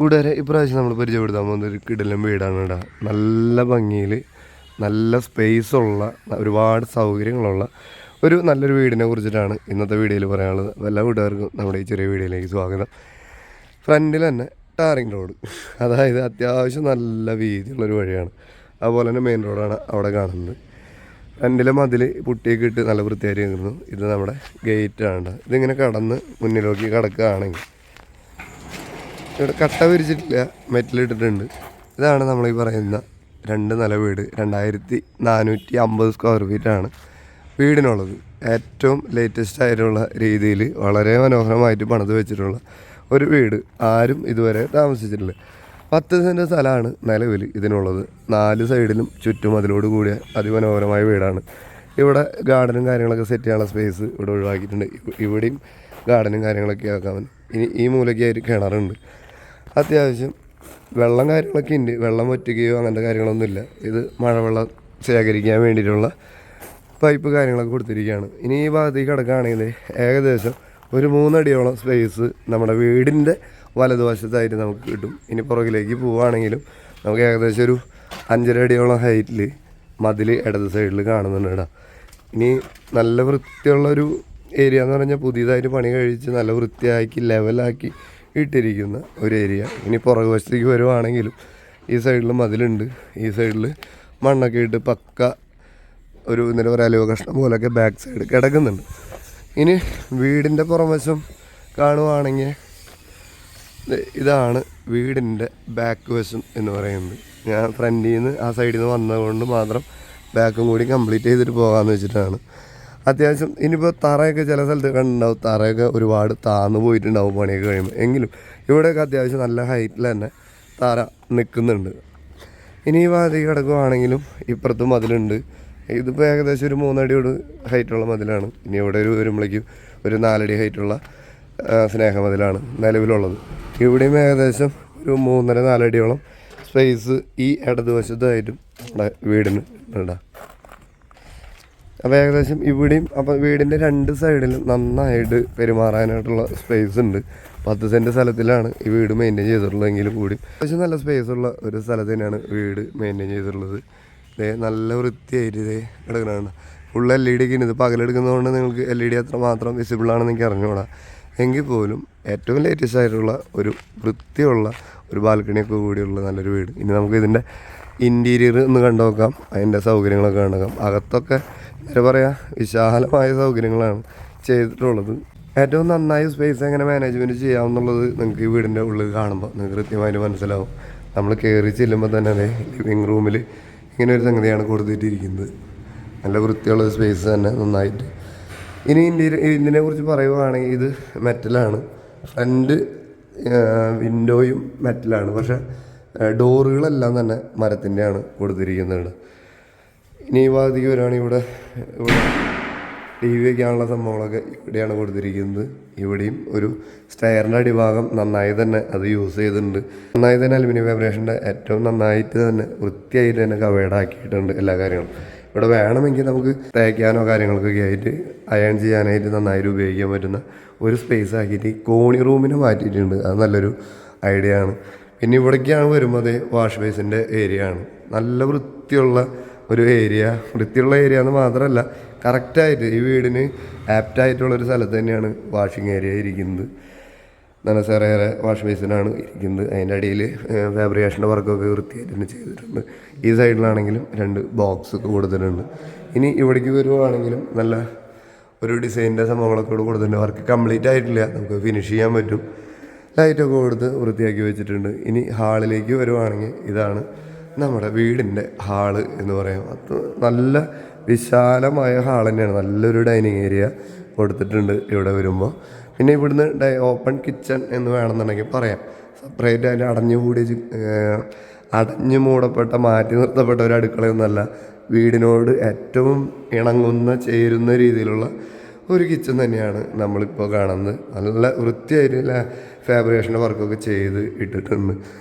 കൂട്ടുകാരെ ഇപ്രാവശ്യം നമ്മൾ പരിചയപ്പെടുത്താൻ പോകുന്ന ഒരു കിടിലൻ വീടാണ് കേട്ടോ. നല്ല ഭംഗിയിൽ നല്ല സ്പേസുള്ള ഒരുപാട് സൗകര്യങ്ങളുള്ള ഒരു നല്ലൊരു വീടിനെ കുറിച്ചിട്ടാണ് ഇന്നത്തെ വീഡിയോയിൽ പറയാനുള്ളത്. എല്ലാ കൂട്ടുകാർക്കും നമ്മുടെ ഈ ചെറിയ വീഡിയോയിലേക്ക് സ്വാഗതം. ഫ്രണ്ടിൽ തന്നെ ടാറിങ് റോഡ്, അതായത് അത്യാവശ്യം നല്ല വീതിയുള്ളൊരു വഴിയാണ്. അതുപോലെ തന്നെ മെയിൻ റോഡാണ് അവിടെ കാണുന്നത്. ഫ്രണ്ടിലെ മതിൽ പുട്ടിയൊക്കെ ഇട്ട് നല്ല വൃത്തിയായിട്ട് നിൽക്കുന്നു. ഇത് നമ്മുടെ ഗേറ്റാണ്. ഇതിങ്ങനെ കടന്ന് മുന്നിലേക്ക് കടക്കുകയാണെങ്കിൽ ഇവിടെ കട്ട വിരിച്ചിട്ടില്ല, മെറ്റലിട്ടിട്ടുണ്ട്. ഇതാണ് നമ്മളീ പറയുന്ന 2 നില വീട്. 2450 സ്ക്വയർ ഫീറ്റാണ് വീടിനുള്ളത്. ഏറ്റവും ലേറ്റസ്റ്റ് ആയിട്ടുള്ള രീതിയിൽ വളരെ മനോഹരമായിട്ട് പണിത് വെച്ചിട്ടുള്ള ഒരു വീട്. ആരും ഇതുവരെ താമസിച്ചിട്ടില്ല. 10 സെൻറ്റ് സ്ഥലമാണ് നിലവിൽ ഇതിനുള്ളത്. 4 സൈഡിലും ചുറ്റും അതിലോട് കൂടിയ അതിമനോഹരമായ വീടാണ്. ഇവിടെ ഗാർഡനും കാര്യങ്ങളൊക്കെ സെറ്റ് ചെയ്യാനുള്ള സ്പേസ് ഇവിടെ ഒഴിവാക്കിയിട്ടുണ്ട്. ഇവിടെയും ഗാർഡനും കാര്യങ്ങളൊക്കെ ആക്കാൻ. ഇനി ഈ മൂലയ്ക്കായിട്ട് കിണറുണ്ട്. അത്യാവശ്യം വെള്ളം കാര്യങ്ങളൊക്കെ ഉണ്ട്. വെള്ളം വറ്റുകയോ അങ്ങനത്തെ കാര്യങ്ങളൊന്നുമില്ല. ഇത് മഴവെള്ളം ശേഖരിക്കാൻ വേണ്ടിയിട്ടുള്ള പൈപ്പ് കാര്യങ്ങളൊക്കെ കൊടുത്തിരിക്കുകയാണ്. ഇനി ഈ ഭാഗത്തേക്ക് കിടക്കുകയാണെങ്കിൽ ഏകദേശം ഒരു 3 അടിയോളം സ്പേസ് നമ്മുടെ വീടിൻ്റെ വലതുവശത്തായിട്ട് നമുക്ക് കിട്ടും. ഇനി പുറകിലേക്ക് പോവുകയാണെങ്കിലും നമുക്ക് ഏകദേശം ഒരു 5.5 അടിയോളം ഹൈറ്റിൽ മതിൽ ഇടത് സൈഡിൽ കാണുന്നുണ്ട് കേട്ടോ. ഇനി നല്ല വൃത്തിയുള്ളൊരു ഏരിയ എന്ന് പറഞ്ഞാൽ പുതിയതായിട്ട് പണി കഴിച്ച് നല്ല വൃത്തിയാക്കി ലെവലാക്കി ഇട്ടിരിക്കുന്ന ഒരു ഏരിയ. ഇനി പുറകു വശത്തേക്ക് വരുവാണെങ്കിലും ഈ സൈഡിൽ മതിലുണ്ട്. ഈ സൈഡിൽ മണ്ണൊക്കെ ഇട്ട് പക്ക ഒരു എന്താ പറയുക അലുവ കഷ്ണം പോലെയൊക്കെ ബാക്ക് സൈഡ് കിടക്കുന്നുണ്ട്. ഇനി വീടിൻ്റെ പുറംവശം കാണുവാണെങ്കിൽ ഇതാണ് വീടിൻ്റെ ബാക്ക് വശം എന്ന് പറയുന്നത്. ഞാൻ ഫ്രണ്ടിൽ നിന്ന് ആ സൈഡിൽ നിന്ന് വന്നതുകൊണ്ട് മാത്രം ബാക്കും കൂടി കംപ്ലീറ്റ് ചെയ്തിട്ട് പോകാമെന്ന് വെച്ചിട്ടാണ്. അത്യാവശ്യം ഇനിയിപ്പോൾ തറയൊക്കെ ചില സ്ഥലത്ത് കണ്ടുണ്ടാവും, തറയൊക്കെ ഒരുപാട് താന്നു പോയിട്ടുണ്ടാവും പണിയൊക്കെ കഴിയുമ്പോൾ. എങ്കിലും ഇവിടെയൊക്കെ അത്യാവശ്യം നല്ല ഹൈറ്റിൽ തന്നെ തറ നിൽക്കുന്നുണ്ട്. ഇനി ഈ ഭാഗത്തേക്ക് കിടക്കുകയാണെങ്കിലും ഇപ്പുറത്തും മതിലുണ്ട്. ഇതിപ്പോൾ ഏകദേശം ഒരു 3 അടിയോട് ഹൈറ്റുള്ള മതിലാണ്. ഇനി ഇവിടെ വരുമ്പോഴേക്കും ഒരു 4 അടി ഹൈറ്റുള്ള സ്നേഹമതിലാണ് നിലവിലുള്ളത്. ഇവിടെയും ഏകദേശം ഒരു 3.5-4 അടിയോളം സ്പേസ് ഈ ഇടതുവശത്തായിട്ടും വീടിന് ഉണ്ടാ. അപ്പോൾ ഏകദേശം ഇവിടെയും അപ്പോൾ വീടിൻ്റെ 2 സൈഡിലും നന്നായിട്ട് പെരുമാറാനായിട്ടുള്ള സ്പേസ് ഉണ്ട്. 10 സെൻറ്റ് സ്ഥലത്തിലാണ് ഈ വീട് മെയിൻറ്റെയിൻ ചെയ്തിട്ടുള്ളതെങ്കിലും കൂടി അത്യാവശ്യം നല്ല സ്പേസുള്ള ഒരു സ്ഥലത്ത് തന്നെയാണ് വീട് മെയിൻറ്റെയിൻ ചെയ്തിട്ടുള്ളത്. ഇതേ നല്ല വൃത്തിയായിട്ട് ഇതേ കിടക്കുന്നതാണ്. ഫുൾ LED ഒക്കെ ഉണ്ട്. ഇത് പകലെടുക്കുന്നതുകൊണ്ട് നിങ്ങൾക്ക് LED അത്ര മാത്രം വിസിബിൾ ആണെന്ന് എനിക്ക് അറിഞ്ഞുകൂടാ. എങ്കിൽ പോലും ഏറ്റവും ലേറ്റസ്റ്റ് ആയിട്ടുള്ള ഒരു വൃത്തിയുള്ള ഒരു ബാൽക്കണിയൊക്കെ കൂടിയുള്ള നല്ലൊരു വീട്. ഇനി നമുക്ക് ഇതിൻ്റെ ഇൻറ്റീരിയർ ഒന്ന് കണ്ടു നോക്കാം. അതിൻ്റെ സൗകര്യങ്ങളൊക്കെ കണ്ടു നോക്കാം. അകത്തൊക്കെ എന്താ പറയുക വിശാലമായ സൗകര്യങ്ങളാണ് ചെയ്തിട്ടുള്ളത്. ഏറ്റവും നന്നായി സ്പേസ് എങ്ങനെ മാനേജ്മെൻറ്റ് ചെയ്യാമെന്നുള്ളത് നിങ്ങൾക്ക് ഈ വീടിൻ്റെ ഉള്ളിൽ കാണുമ്പോൾ നിങ്ങൾക്ക് കൃത്യമായിട്ട് മനസ്സിലാവും. നമ്മൾ കയറി ചെല്ലുമ്പോൾ തന്നെ അതെ ലിവിങ് റൂമിൽ ഇങ്ങനെ ഒരു സംഗതിയാണ് കൊടുത്തിട്ടിരിക്കുന്നത്. നല്ല വൃത്തിയുള്ള സ്പേസ് തന്നെ നന്നായിട്ട്. ഇനി ഇതിനെക്കുറിച്ച് പറയുകയാണെങ്കിൽ ഇത് മെറ്റലാണ്. ഫ്രണ്ട് വിൻഡോയും മെറ്റലാണ്. പക്ഷേ ഡോറുകളെല്ലാം തന്നെ മരത്തിൻ്റെയാണ് കൊടുത്തിരിക്കുന്നത്. ഇനി ഈ ഭാഗത്തേക്ക് വരുവാണെങ്കിൽ ഇവിടെ TV വയ്ക്കാനുള്ള സംഭവങ്ങളൊക്കെ ഇവിടെയാണ് കൊടുത്തിരിക്കുന്നത്. ഇവിടെയും ഒരു സ്റ്റെയറിൻ്റെ അടിഭാഗം നന്നായി തന്നെ അത് യൂസ് ചെയ്തിട്ടുണ്ട്. നന്നായി തന്നെ അലുമിനിയം ഫാബ്രിക്കേഷൻ്റെ ഏറ്റവും നന്നായിട്ട് തന്നെ വൃത്തിയായിട്ട് തന്നെ കവേർഡാക്കിയിട്ടുണ്ട് എല്ലാ കാര്യങ്ങളും. ഇവിടെ വേണമെങ്കിൽ നമുക്ക് തേക്കാനോ കാര്യങ്ങൾക്കൊക്കെ ആയിട്ട് അയൺ ചെയ്യാനായിട്ട് നന്നായിട്ട് ഉപയോഗിക്കാൻ പറ്റുന്ന ഒരു സ്പേസ് ആക്കിയിട്ട് കോണി റൂമിനെ മാറ്റിയിട്ടുണ്ട്. അത് നല്ലൊരു ഐഡിയ ആണ്. പിന്നെ ഇവിടേക്കാണ് വരുമ്പോൾ അതേ വാഷ് ബേസിൻ്റെ ഏരിയ ആണ്. നല്ല വൃത്തിയുള്ള ഒരു ഏരിയ. വൃത്തിയുള്ള ഏരിയ എന്ന് മാത്രമല്ല കറക്റ്റായിട്ട് ഈ വീടിന് ആപ്റ്റായിട്ടുള്ളൊരു സ്ഥലത്ത് തന്നെയാണ് വാഷിംഗ് ഏരിയ ഇരിക്കുന്നത്. നല്ല ചെറിയ വാഷ് ബേസിനാണ് ഇരിക്കുന്നത്. അതിൻ്റെ അടിയിൽ ഫാബ്രിക്കേഷൻ്റെ വർക്കൊക്കെ വൃത്തിയായിട്ട് തന്നെ ചെയ്തിട്ടുണ്ട്. ഈ സൈഡിലാണെങ്കിലും 2 ബോക്സ് ഒക്കെ കൊടുത്തിട്ടുണ്ട്. ഇനി ഇവിടേക്ക് വരുവാണെങ്കിലും നല്ല ഒരു ഡിസൈനിൻ്റെ സംഭവങ്ങളൊക്കെ ഇവിടെ കൊടുത്തിട്ടുണ്ട്. വർക്ക് കംപ്ലീറ്റ് ആയിട്ടില്ല, നമുക്ക് ഫിനിഷ് ചെയ്യാൻ പറ്റും. ലൈറ്റൊക്കെ കൊടുത്ത് വൃത്തിയാക്കി വെച്ചിട്ടുണ്ട്. ഇനി ഹാളിലേക്ക് വരുവാണെങ്കിൽ ഇതാണ് നമ്മുടെ വീടിൻ്റെ ഹാള് എന്ന് പറയാം. അത് നല്ല വിശാലമായ ഹാൾ തന്നെയാണ്. നല്ലൊരു ഡൈനിങ് ഏരിയ കൊടുത്തിട്ടുണ്ട് ഇവിടെ വരുമ്പോൾ. പിന്നെ ഇവിടുന്ന് ഓപ്പൺ കിച്ചൺ എന്ന് വേണമെന്നുണ്ടെങ്കിൽ പറയാം. സെപ്പറേറ്റ് അതിൽ അടഞ്ഞു മൂടപ്പെട്ട മാറ്റി നിർത്തപ്പെട്ട ഒരു അടുക്കളയൊന്നുമല്ല. വീടിനോട് ഏറ്റവും ഇണങ്ങുന്ന ചേരുന്ന രീതിയിലുള്ള ഒരു കിച്ചൺ തന്നെയാണ് നമ്മളിപ്പോൾ കാണുന്നത്. നല്ല വൃത്തിയായിട്ട് ഫാബ്രിക്കേഷൻ്റെ വർക്കൊക്കെ ചെയ്ത് ഇട്ടിട്ടുണ്ട്.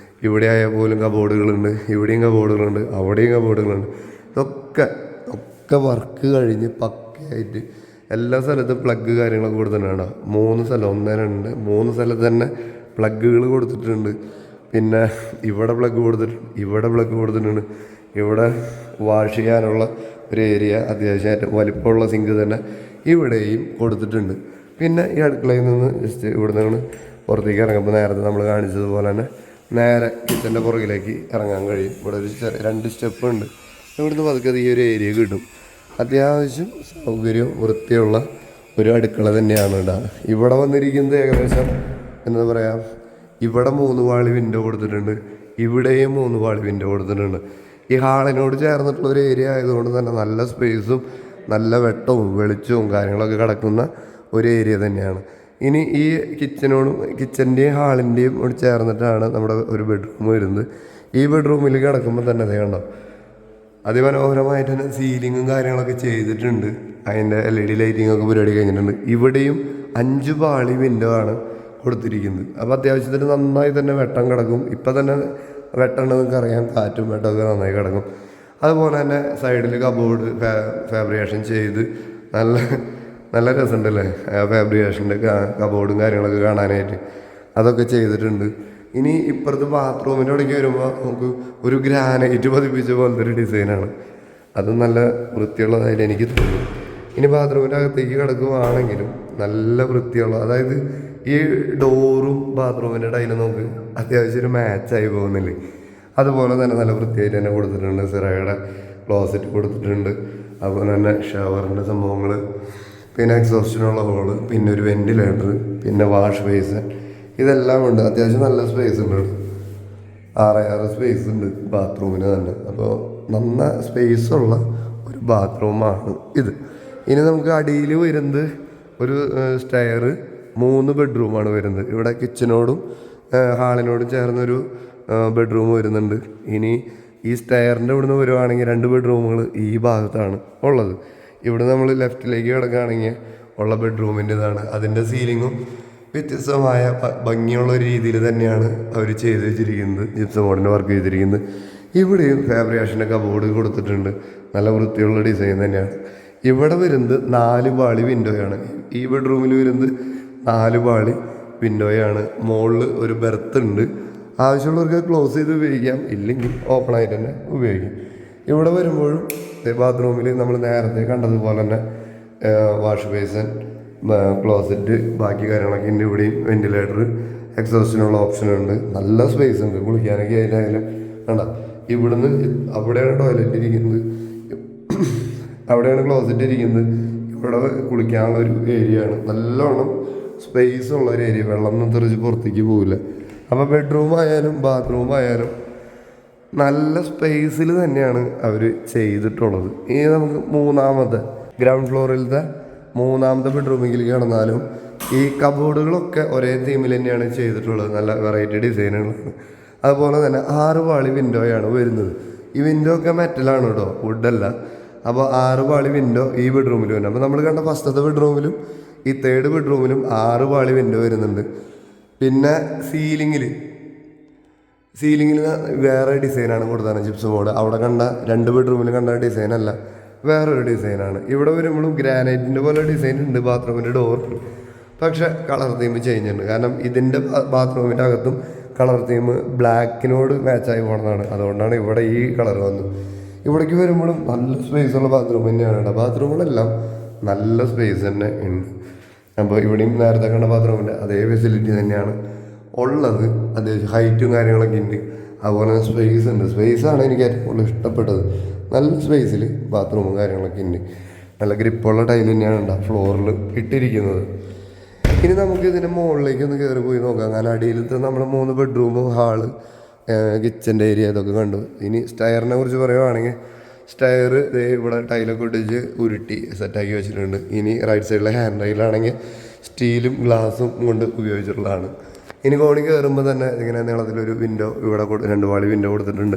ഇവിടെ ആയാൽ പോലും കബോർഡുകളുണ്ട്, ഇവിടെയും കബോർഡുകളുണ്ട്, അവിടെയും കബോർഡുകളുണ്ട്. ഇതൊക്കെ വർക്ക് കഴിഞ്ഞ് പക്കയായിട്ട് എല്ലാ സ്ഥലത്തും പ്ലഗ് കാര്യങ്ങളൊക്കെ കൊടുത്തിട്ടുണ്ട്. 3 സ്ഥലം 1, 2, 3 സ്ഥലത്ത് തന്നെ പ്ലഗുകൾ കൊടുത്തിട്ടുണ്ട്. പിന്നെ ഇവിടെ പ്ലഗ് കൊടുത്തിട്ടുണ്ട്. ഇവിടെ വാഷ് ചെയ്യാനുള്ള ഒരു ഏരിയ അത്യാവശ്യമായിട്ട് വലിപ്പമുള്ള സിങ്ക് തന്നെ ഇവിടെയും കൊടുത്തിട്ടുണ്ട്. പിന്നെ ഈ അടുക്കളയിൽ നിന്ന് ജസ്റ്റ് ഇവിടെ നിന്ന് പുറത്തേക്ക് ഇറങ്ങുമ്പോൾ നേരത്തെ നമ്മൾ കാണിച്ചതുപോലെ തന്നെ നേരെ കിച്ചൻ്റെ പുറകിലേക്ക് ഇറങ്ങാൻ കഴിയും. ഇവിടെ ഒരു 2 സ്റ്റെപ്പ് ഉണ്ട്. ഇവിടുന്ന് പതുക്കെ ഈ ഒരു ഏരിയ കിട്ടും. അത്യാവശ്യം സൗകര്യവും വൃത്തിയുള്ള ഒരു അടുക്കള തന്നെയാണ് ഇവിടെ വന്നിരിക്കുന്നത്. ഏകദേശം എന്താ പറയുക, ഇവിടെ 3 പാളി വിൻഡോ കൊടുത്തിട്ടുണ്ട്, ഇവിടെയും 3 പാളി വിൻഡോ കൊടുത്തിട്ടുണ്ട്. ഈ ഹാളിനോട് ചേർന്നിട്ടുള്ള ഒരു ഏരിയ ആയതുകൊണ്ട് തന്നെ നല്ല സ്പേസും നല്ല വെട്ടവും വെളിച്ചവും കാര്യങ്ങളൊക്കെ കിടക്കുന്ന ഒരു ഏരിയ തന്നെയാണ്. ഇനി ഈ കിച്ചൻ്റെയും ഹാളിൻ്റെയും കൂടി ചേർന്നിട്ടാണ് നമ്മുടെ ഒരു ബെഡ്റൂം വരുന്നത്. ഈ ബെഡ്റൂമിൽ കിടക്കുമ്പോൾ തന്നെ അതേ കണ്ടോ, അതിമനോഹരമായിട്ട് തന്നെ സീലിങ്ങും കാര്യങ്ങളൊക്കെ ചെയ്തിട്ടുണ്ട്. അതിൻ്റെ LED ലൈറ്റിങ്ങൊക്കെ പരിപാടി കഴിഞ്ഞിട്ടുണ്ട്. ഇവിടെയും 5 പാളി വിൻഡോ ആണ് കൊടുത്തിരിക്കുന്നത്. അപ്പോൾ അത്യാവശ്യത്തിന് നന്നായി തന്നെ വെട്ടം കിടക്കും. ഇപ്പം തന്നെ വെട്ടണമെന്നൊക്കെ അറിയാം, കാറ്റും വെട്ടമൊക്കെ നന്നായി കിടക്കും. അതുപോലെ തന്നെ സൈഡിൽ കബോർഡ് ഫാബ്രിക്കേഷൻ ചെയ്ത് നല്ല രസമുണ്ടല്ലേ ഫാബ്രിക്കേഷൻ്റെ കബോർഡും കാര്യങ്ങളൊക്കെ കാണാനായിട്ട്. അതൊക്കെ ചെയ്തിട്ടുണ്ട്. ഇനി ഇപ്പുറത്ത് ബാത്റൂമിൻ്റെ അവിടേക്ക് വരുമ്പോൾ നമുക്ക് ഒരു ഗ്രാനൈറ്റ് പതിപ്പിച്ച പോലത്തെ ഒരു ഡിസൈനാണ്. അത് നല്ല വൃത്തിയുള്ളതായിട്ട് എനിക്ക് തോന്നുന്നു. ഇനി ബാത്റൂമിൻ്റെ അകത്തേക്ക് കിടക്കുകയാണെങ്കിലും നല്ല വൃത്തിയുള്ള, അതായത് ഈ ഡോറും ബാത്റൂമിൻ്റെ ടൈലും നമുക്ക് അത്യാവശ്യം ഒരു മാച്ചായി പോകുന്നില്ലേ, അതുപോലെ തന്നെ നല്ല വൃത്തിയായിട്ട് തന്നെ കൊടുത്തിട്ടുണ്ട്. സിറയുടെ ക്ലോസറ്റ് കൊടുത്തിട്ടുണ്ട്. അതുപോലെ തന്നെ ഷവറിൻ്റെ സംഭവങ്ങൾ, പിന്നെ എക്സോസ്റ്റിനുള്ള ഹോള്, പിന്നെ ഒരു വെൻറ്റിലേറ്റർ, പിന്നെ വാഷ് ബേസിൻ, ഇതെല്ലാം ഉണ്ട്. അത്യാവശ്യം നല്ല സ്പേസ് ഉണ്ട്. 6 സ്പേസ് ഉണ്ട് ബാത്റൂമിന് തന്നെ. അപ്പോൾ നന്ന സ്പേസുള്ള ഒരു ബാത്റൂമാണ് ഇത്. ഇനി നമുക്ക് അടിയിൽ വരുന്നത് ഒരു സ്റ്റെയർ, 3 ബെഡ്റൂമാണ് വരുന്നത്. ഇവിടെ കിച്ചനോടും ഹാളിനോടും ചേർന്നൊരു ബെഡ്റൂം വരുന്നുണ്ട്. ഇനി ഈ സ്റ്റെയറിൻ്റെ ഇവിടുന്ന് വരുവാണെങ്കിൽ 2 ബെഡ്റൂമുകൾ ഈ ഭാഗത്താണ് ഉള്ളത്. ഇവിടെ നമ്മൾ ലെഫ്റ്റിലേക്ക് കിടക്കുകയാണെങ്കിൽ ഉള്ള ബെഡ്റൂമിൻ്റെ ഇതാണ്. അതിൻ്റെ സീലിങ്ങും വ്യത്യസ്തമായ ഭംഗിയുള്ള ഒരു രീതിയിൽ തന്നെയാണ് അവർ ചെയ്ത് വെച്ചിരിക്കുന്നത്, ജിപ്സം ബോർഡിൻ്റെ വർക്ക് ചെയ്തിരിക്കുന്നത്. ഇവിടെയും ഫാബ്രിക്കേഷൻ്റെ കബോർഡ് കൊടുത്തിട്ടുണ്ട്. നല്ല വൃത്തിയുള്ള ഡിസൈൻ തന്നെയാണ്. ഇവിടെ വരുന്നത് 4 പാളി വിൻഡോയാണ്. ഈ ബെഡ്റൂമിൽ വരുന്നത് 4 പാളി വിൻഡോയാണ്. മുകളിൽ ഒരു ബെർത്ത് ഉണ്ട്. ആവശ്യമുള്ളവർക്ക് ക്ലോസ് ചെയ്ത് ഉപയോഗിക്കാം, ഇല്ലെങ്കിൽ ഓപ്പൺ ആയിട്ട് തന്നെ ഉപയോഗിക്കാം. ഇവിടെ വരുമ്പോഴും ബാത്റൂമിൽ നമ്മൾ നേരത്തെ കണ്ടതുപോലെ തന്നെ വാഷ് ബേസിൻ, ക്ലോസറ്റ്, ബാക്കി കാര്യങ്ങളൊക്കെ ഉണ്ട്. ഇവിടെയും വെൻറ്റിലേറ്റർ, എക്സോസ്റ്റിനുള്ള ഓപ്ഷനുണ്ട്. നല്ല സ്പേസ് ഉണ്ട്. കുളിക്കാനൊക്കെ ആയാലും വേണ്ട. ഇവിടുന്ന് അവിടെയാണ് ടോയ്ലറ്റ് ഇരിക്കുന്നത്, അവിടെയാണ് ക്ലോസറ്റ് ഇരിക്കുന്നത്. ഇവിടെ കുളിക്കാനുള്ള ഒരു ഏരിയ ആണ്. നല്ലോണം സ്പേസ് ഉള്ള ഒരു ഏരിയ, വെള്ളം ഒന്നും തെറിച്ച് പുറത്തേക്ക് പോകില്ല. അപ്പോൾ ബെഡ്റൂം ആയാലും ബാത്റൂം ആയാലും നല്ല സ്പേസിൽ തന്നെയാണ് അവർ ചെയ്തിട്ടുള്ളത്. ഇനി നമുക്ക് മൂന്നാമത്തെ ഗ്രൗണ്ട് ഫ്ലോറിലത്തെ 3ാമത്തെ ബെഡ്റൂമിലേക്ക് കടന്നാലും ഈ കബോർഡുകളൊക്കെ ഒരേ തീമിൽ തന്നെയാണ് ചെയ്തിട്ടുള്ളത്. നല്ല വെറൈറ്റി ഡിസൈനുകളാണ്. അതുപോലെ തന്നെ 6 പാളി വിൻഡോയാണ് വരുന്നത്. ഈ വിൻഡോ ഒക്കെ മെറ്റലാണ് കേട്ടോ, വുഡല്ല. അപ്പോൾ 6 പാളി വിൻഡോ ഈ ബെഡ്റൂമിൽ വരുന്നത്. അപ്പോൾ നമ്മൾ കണ്ട ഫസ്റ്റത്തെ ബെഡ്റൂമിലും ഈ 3rd ബെഡ്റൂമിലും 6 പാളി വിൻഡോ വരുന്നുണ്ട്. പിന്നെ സീലിങ്ങിൽ വേറെ ഡിസൈനാണ് കൊടുത്താണ് ജിപ്സം ബോർഡ്. അവിടെ കണ്ട 2 ബെഡ്റൂമിൽ കണ്ട ഡിസൈനല്ല, വേറൊരു ഡിസൈനാണ്. ഇവിടെ വരുമ്പോഴും ഗ്രാനൈറ്റിൻ്റെ പോലെ ഡിസൈൻ ഉണ്ട് ബാത്റൂമിൻ്റെ ഡോറിൽ. പക്ഷേ കളർ തീം ചേഞ്ച് ഉണ്ട്. കാരണം ഇതിൻ്റെ ബാത്റൂമിൻ്റെ അകത്തും കളർ തീം ബ്ലാക്കിനോട് മാച്ചായി പോകുന്നതാണ്. അതുകൊണ്ടാണ് ഇവിടെ ഈ കളർ വന്നത്. ഇവിടേക്ക് വരുമ്പോഴും നല്ല സ്പേസുള്ള ബാത്റൂം തന്നെയാണ് കേട്ടോ. ബാത്റൂമുകളെല്ലാം നല്ല സ്പേസ് തന്നെ ഉണ്ട്. അപ്പോൾ ഇവിടെയും നേരത്തെ കണ്ട ബാത്റൂമിൻ്റെ അതേ ഫെസിലിറ്റി തന്നെയാണ് ഉള്ളത്. അത്യാവശ്യം ഹൈറ്റും കാര്യങ്ങളൊക്കെ ഉണ്ട്. അതുപോലെ തന്നെ സ്പേസ് ഉണ്ട്. സ്പേസാണ് എനിക്ക് ഏറ്റവും കൂടുതൽ ഇഷ്ടപ്പെട്ടത്. നല്ല സ്പേസിൽ ബാത്റൂമും കാര്യങ്ങളൊക്കെ ഉണ്ട്. നല്ല ഗ്രിപ്പുള്ള ടൈൽ തന്നെയാണ് ഉണ്ടാകും ഫ്ലോറിൽ ഇട്ടിരിക്കുന്നത്. ഇനി നമുക്ക് ഇതിൻ്റെ മുകളിലേക്ക് ഒന്ന് കയറി പോയി നോക്കാം. കാരണം അടിയിലത്തെ നമ്മൾ 3 ബെഡ്റൂമും ഹാള് കിച്ചൻ്റെ ഏരിയ ഇതൊക്കെ കണ്ടു. ഇനി സ്റ്റയറിനെ കുറിച്ച് പറയുവാണെങ്കിൽ സ്റ്റയർ ഇവിടെ ടൈലൊക്കെ ഒട്ടിച്ച് ഉരുട്ടി സെറ്റാക്കി വെച്ചിട്ടുണ്ട്. ഇനി റൈറ്റ് സൈഡിലെ ഹാൻഡ് റൈലാണെങ്കിൽ സ്റ്റീലും ഗ്ലാസും കൊണ്ട് ഉപയോഗിച്ചിട്ടുള്ളതാണ്. ഇനി കോണി കയറുമ്പോൾ തന്നെ ഇങ്ങനെ നീളത്തിലൊരു വിൻഡോ ഇവിടെ 2 പാളി വിൻഡോ കൊടുത്തിട്ടുണ്ട്,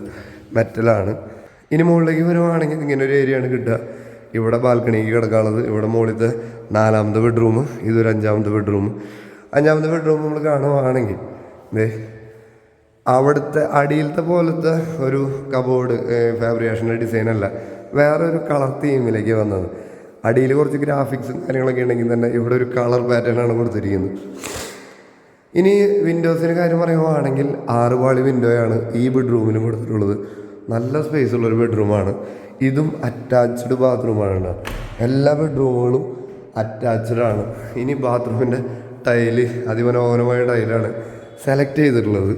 മെറ്റലാണ്. ഇനി മുകളിലേക്ക് വരുവാണെങ്കിൽ ഇങ്ങനെ ഒരു ഏരിയയാണ് കിട്ടുക. ഇവിടെ ബാൽക്കണിക്ക് കിടക്കാനുള്ളത്. ഇവിടെ മുകളിലത്തെ 4ാമത്തെ ബെഡ്റൂം, ഇതൊരു 5ാമത്തെ ബെഡ്റൂം. 5ാമത്തെ ബെഡ്റൂം നമ്മൾ കാണുവാണെങ്കിൽ അവിടുത്തെ അടിയിലത്തെ പോലത്തെ ഒരു കബോർഡ് ഫാബ്രിക്കേഷൻ്റെ ഡിസൈനല്ല, വേറെ ഒരു കളർ തീമിലേക്ക് വന്നത്. അടിയിൽ കുറച്ച് ഗ്രാഫിക്സും കാര്യങ്ങളൊക്കെ ഉണ്ടെങ്കിൽ തന്നെ ഇവിടെ ഒരു കളർ പാറ്റേൺ ആണ് കൊടുത്തിരിക്കുന്നത്. ഇനി വിൻഡോസിൻ്റെ കാര്യം പറയുകയാണെങ്കിൽ 6 പാളി വിൻഡോയാണ് ഈ ബെഡ്റൂമിന് കൊടുത്തിട്ടുള്ളത്. നല്ല സ്പേസ് ഉള്ളൊരു ബെഡ്റൂമാണ്. ഇതും അറ്റാച്ച്ഡ് ബാത്റൂമാണ്. എല്ലാ ബെഡ്റൂമുകളും അറ്റാച്ച്ഡ് ആണ്. ഇനി ബാത്റൂമിൻ്റെ ടൈല് അതിമനോഹരമായ ടൈലാണ് സെലക്ട് ചെയ്തിട്ടുള്ളത്.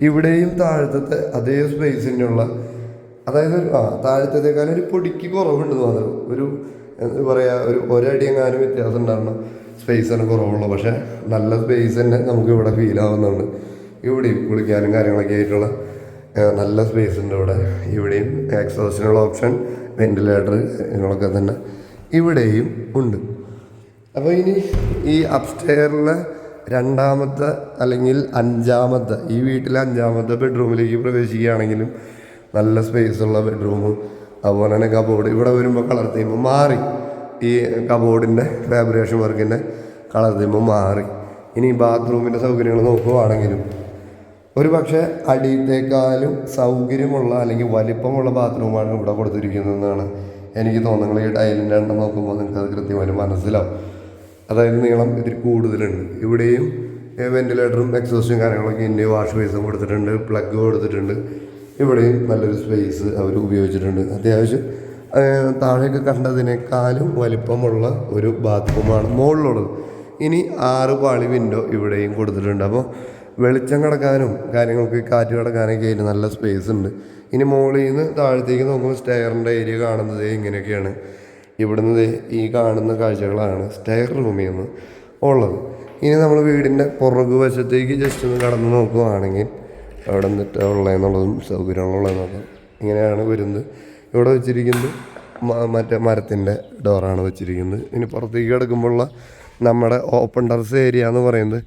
ഇവിടെയും താഴത്തെ അതേ സ്പേസിനുള്ള, അതായത് താഴത്തേക്കാളും ഒരു പൊടിക്ക് കുറവുണ്ടെന്ന് മാത്രം. ഒരു എന്താ പറയുക, ഒരടി എങ്ങാനും വ്യത്യാസം ഉണ്ടാകണം, സ്പേസാണ് കുറവുള്ളൂ. പക്ഷേ നല്ല സ്പേസ് തന്നെ നമുക്ക് ഇവിടെ ഫീൽ ആവുന്നുണ്ട്. ഇവിടെയും കുളിക്കാനും കാര്യങ്ങളൊക്കെ ആയിട്ടുള്ള നല്ല സ്പേസ് ഉണ്ട് ഇവിടെ. ഇവിടെയും എക്സോസ്റ്റിനുള്ള ഓപ്ഷൻ, വെന്റിലേറ്റർ കാര്യങ്ങളൊക്കെ തന്നെ ഇവിടെയും ഉണ്ട്. അപ്പോൾ ഇനി ഈ അപ്സ്റ്റെയറിലെ 2ാമത്തെ അല്ലെങ്കിൽ 5ാമത്തെ, ഈ വീട്ടിലെ 5ാമത്തെ ബെഡ്റൂമിലേക്ക് പ്രവേശിക്കുകയാണെങ്കിലും നല്ല സ്പേസുള്ള ബെഡ്റൂമും അതുപോലെ തന്നെ കബോർഡ്. ഇവിടെ വരുമ്പോൾ കളർ തീം മാറി, ഈ കബോർഡിൻ്റെ ഫാബ്രിക്കേഷൻ വർക്കിൻ്റെ കളർ തീം മാറി. ഇനി ബാത്റൂമിൻ്റെ സൗകര്യങ്ങൾ നോക്കുകയാണെങ്കിലും ഒരു പക്ഷേ അടിയത്തേക്കാളും സൗകര്യമുള്ള അല്ലെങ്കിൽ വലിപ്പമുള്ള ബാത്റൂമാണ് ഇവിടെ കൊടുത്തിരിക്കുന്നതെന്നാണ് എനിക്ക് തോന്നുന്നത്. ഈ ടൈലിൻ്റെ എണ്ണം നോക്കുമ്പോൾ നിങ്ങൾക്ക് അത് കൃത്യമായിട്ട് മനസ്സിലാവും. അതായത് നീളം ഇതിൽ കൂടുതലുണ്ട്. ഇവിടെയും വെന്റിലേറ്ററും എക്സോസ്റ്റും കാര്യങ്ങളൊക്കെ ഇന്ത്യ വാഷ് ബേസും കൊടുത്തിട്ടുണ്ട്, പ്ലഗ് കൊടുത്തിട്ടുണ്ട്. ഇവിടെയും നല്ലൊരു സ്പേസ് അവർ ഉപയോഗിച്ചിട്ടുണ്ട്. അത്യാവശ്യം താഴേക്ക് കണ്ടതിനേക്കാളും വലിപ്പമുള്ള ഒരു ബാത്റൂമാണ് മുകളിലുള്ളത്. ഇനി 6 പാളി വിൻഡോ ഇവിടെയും കൊടുത്തിട്ടുണ്ട്. അപ്പോൾ വെളിച്ചം കിടക്കാനും കാര്യങ്ങൾക്ക് കാറ്റ് കിടക്കാനൊക്കെ ആയിട്ട് നല്ല സ്പേസ് ഉണ്ട്. ഇനി മുകളിൽ നിന്ന് താഴത്തേക്ക് നോക്കുമ്പോൾ സ്റ്റെയറിൻ്റെ ഏരിയ കാണുന്നത് ഇങ്ങനെയൊക്കെയാണ്. ഇവിടുന്ന് ഈ കാണുന്ന കാഴ്ചകളാണ് സ്റ്റെയർ റൂമിൽ നിന്ന് ഉള്ളത്. ഇനി നമ്മൾ വീടിൻ്റെ പുറകു വശത്തേക്ക് ജസ്റ്റ് ഒന്ന് കടന്ന് നോക്കുകയാണെങ്കിൽ അവിടെ നിന്നിട്ട് ഉള്ളതെന്നുള്ളതും സൗകര്യമുള്ളതെന്ന് നോക്കാം. ഇങ്ങനെയാണ് വരുന്നത്. ഇവിടെ വെച്ചിരിക്കുന്നത് മറ്റേ മരത്തിൻ്റെ ഡോറാണ് വെച്ചിരിക്കുന്നത്. ഇനി പുറത്തേക്ക് കിടക്കുമ്പോഴുള്ള നമ്മുടെ ഓപ്പൺ ടെറസ് ഏരിയ എന്ന് പറയുന്നത്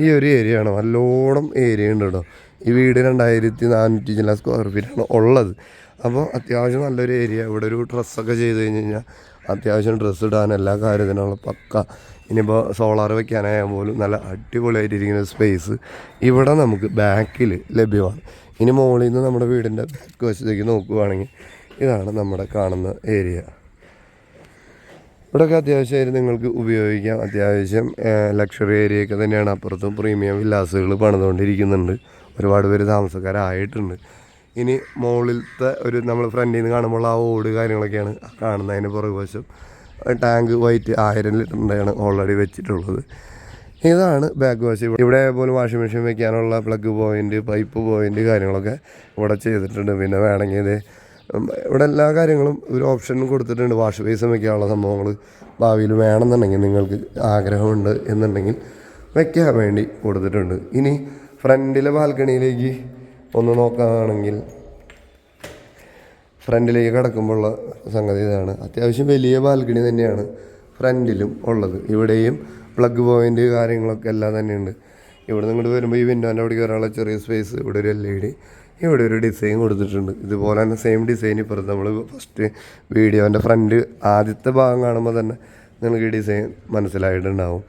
ഈ ഒരു ഏരിയയാണ്. നല്ലോണം ഏരിയ ഉണ്ട് കേട്ടോ. ഈ വീട് 2400 ചില സ്ക്വയർ ഫീറ്റാണ് ഉള്ളത്. അപ്പോൾ അത്യാവശ്യം നല്ലൊരു ഏരിയ. ഇവിടെ ഒരു ഡ്രസ്സൊക്കെ ചെയ്ത് കഴിഞ്ഞ് കഴിഞ്ഞാൽ അത്യാവശ്യം ഡ്രസ്സ് ഇടാൻ എല്ലാ കാര്യത്തിനുള്ള പക്ക. ഇനിയിപ്പോൾ സോളാർ വെക്കാനായാൽ പോലും നല്ല അടിപൊളിയായിട്ടിരിക്കുന്ന സ്പേസ് ഇവിടെ നമുക്ക് ബാക്കിൽ ലഭ്യമാണ്. ഇനി മുകളിൽ നിന്ന് നമ്മുടെ വീടിൻ്റെ ബാക്ക് വശത്തേക്ക് നോക്കുകയാണെങ്കിൽ ഇതാണ് നമ്മുടെ കാണുന്ന ഏരിയ. ഇവിടെയൊക്കെ അത്യാവശ്യമായിട്ട് നിങ്ങൾക്ക് ഉപയോഗിക്കാം. അത്യാവശ്യം ലക്ഷറി ഏരിയയൊക്കെ തന്നെയാണ്. അപ്പുറത്തും പ്രീമിയം വില്ലാസുകൾ പണിതുകൊണ്ടിരിക്കുന്നുണ്ട്. ഒരുപാട് പേര് താമസക്കാരായിട്ടുണ്ട്. ഇനി മുകളിലത്തെ ഒരു നമ്മൾ ഫ്രണ്ടിൽ നിന്ന് കാണുമ്പോൾ ആ ഓട് കാര്യങ്ങളൊക്കെയാണ് കാണുന്നതിന് പുറകുവശം. ടാങ്ക് വൈറ്റ് 1000 ലിറ്ററിൻ്റെയാണ് ഓൾറെഡി വെച്ചിട്ടുള്ളത്. ഇതാണ് ബാക്ക് വശം. ഇവിടെ പോലും വാഷിംഗ് മെഷീൻ വെക്കാനുള്ള പ്ലഗ് പോയിൻ്റ്, പൈപ്പ് പോയിൻ്റ് കാര്യങ്ങളൊക്കെ ഇവിടെ ചെയ്തിട്ടുണ്ട്. പിന്നെ വേണമെങ്കിൽ ഇത് ഇവിടെ എല്ലാ കാര്യങ്ങളും ഒരു ഓപ്ഷൻ കൊടുത്തിട്ടുണ്ട്. വാഷ് ബേസും വെക്കാനുള്ള സംഭവങ്ങൾ ഭാവിയിൽ വേണമെന്നുണ്ടെങ്കിൽ നിങ്ങൾക്ക് ആഗ്രഹമുണ്ട് എന്നുണ്ടെങ്കിൽ വെക്കാൻ വേണ്ടി കൊടുത്തിട്ടുണ്ട്. ഇനി ഫ്രണ്ടിലെ ബാൽക്കണിയിലേക്ക് ഒന്ന് നോക്കുകയാണെങ്കിൽ ഫ്രണ്ടിലേക്ക് കിടക്കുമ്പോഴുള്ള സംഗതി ഇതാണ്. അത്യാവശ്യം വലിയ ബാൽക്കണി തന്നെയാണ് ഫ്രണ്ടിലും ഉള്ളത്. ഇവിടെയും പ്ലഗ് പോയിൻ്റ് കാര്യങ്ങളൊക്കെ എല്ലാം തന്നെയുണ്ട്. ഇവിടെ നിന്ന് വരുമ്പോൾ ഈ വിൻഡോൻ്റെ അവിടെ കയറാനുള്ള ചെറിയ സ്പേസ്, ഇവിടെ ഒരു LED, ഇവിടെ ഒരു ഡിസൈൻ കൊടുത്തിട്ടുണ്ട്. ഇതുപോലെ തന്നെ സെയിം ഡിസൈൻ ഇപ്പുറത്ത് നമ്മൾ ഫസ്റ്റ് വീഡിയോൻ്റെ ഫ്രണ്ട് ആദ്യത്തെ ഭാഗം കാണുമ്പോൾ തന്നെ നിങ്ങൾക്ക് ഈ ഡിസൈൻ മനസ്സിലായിട്ടുണ്ടാവും.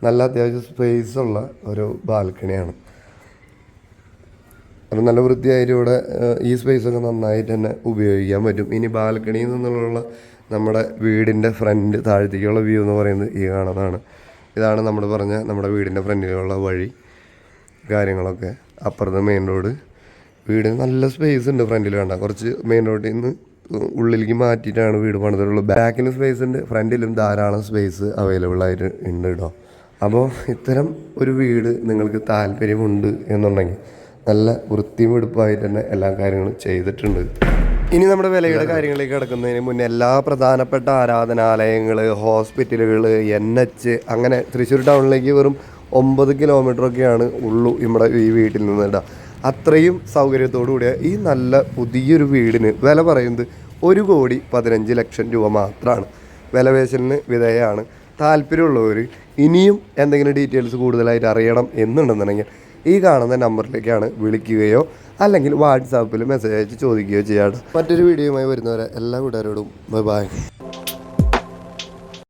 നല്ല അത്യാവശ്യം സ്പേസുള്ള ഒരു ബാൽക്കണിയാണ്. അപ്പം നല്ല വൃത്തിയായിട്ട് ഇവിടെ ഈ സ്പേസൊക്കെ നന്നായിട്ട് തന്നെ ഉപയോഗിക്കാൻ പറ്റും. ഇനി ബാൽക്കണിയിൽ നിന്നുള്ള നമ്മുടെ വീടിൻ്റെ ഫ്രണ്ട് താഴത്തേക്കുള്ള വ്യൂ എന്ന് പറയുന്നത് ഈ കാണുന്നതാണ്. ഇതാണ് നമ്മൾ പറഞ്ഞ നമ്മുടെ വീടിൻ്റെ ഫ്രണ്ടിലുള്ള വഴി കാര്യങ്ങളൊക്കെ. അപ്പുറത്ത് മെയിൻ റോഡ്. വീടിന് നല്ല സ്പേസ് ഉണ്ട് ഫ്രണ്ടിൽ. വേണ്ട കുറച്ച് മെയിൻ റോഡിൽ നിന്ന് ഉള്ളിലേക്ക് മാറ്റിയിട്ടാണ് വീട് പണിതിട്ടുള്ളത്. ബാക്കിലും സ്പേസ് ഉണ്ട്, ഫ്രണ്ടിലും ധാരാളം സ്പേസ് അവൈലബിൾ ആയിട്ട് ഉണ്ട് കേട്ടോ. അപ്പോൾ ഇത്തരം ഒരു വീട് നിങ്ങൾക്ക് താല്പര്യമുണ്ട് എന്നുണ്ടെങ്കിൽ നല്ല വൃത്തിയും വെടുപ്പായിട്ട് തന്നെ എല്ലാ കാര്യങ്ങളും ചെയ്തിട്ടുണ്ട്. ഇനി നമ്മുടെ വിലയുടെ കാര്യങ്ങളിലേക്ക് കിടക്കുന്നതിന് മുന്നേ എല്ലാ പ്രധാനപ്പെട്ട ആരാധനാലയങ്ങൾ, ഹോസ്പിറ്റലുകൾ, NH അങ്ങനെ തൃശ്ശൂർ ടൗണിലേക്ക് വെറും 9 കിലോമീറ്ററൊക്കെയാണ് ഉള്ളൂ നമ്മുടെ ഈ വീട്ടിൽ നിന്ന് കേട്ടോ. അത്രയും സൗകര്യത്തോടു കൂടിയ ഈ നല്ല പുതിയൊരു വീടിന് വില പറയുന്നത് 1,15,00,000 രൂപ മാത്രമാണ്. വിലപേശലിന് വിധേയമാണ്. താല്പര്യമുള്ളവർ ഇനിയും എന്തെങ്കിലും ഡീറ്റെയിൽസ് കൂടുതലായിട്ട് അറിയണം എന്നുണ്ടെന്നുണ്ടെങ്കിൽ ഈ കാണുന്ന നമ്പറിലേക്കാണ് വിളിക്കുകയോ അല്ലെങ്കിൽ വാട്സാപ്പിൽ മെസ്സേജ് അയച്ച് ചോദിക്കുകയോ ചെയ്യാം. മറ്റൊരു വീഡിയോയുമായി വരുന്നവരെ എല്ലാ കൂട്ടുകാരോടും ബൈ.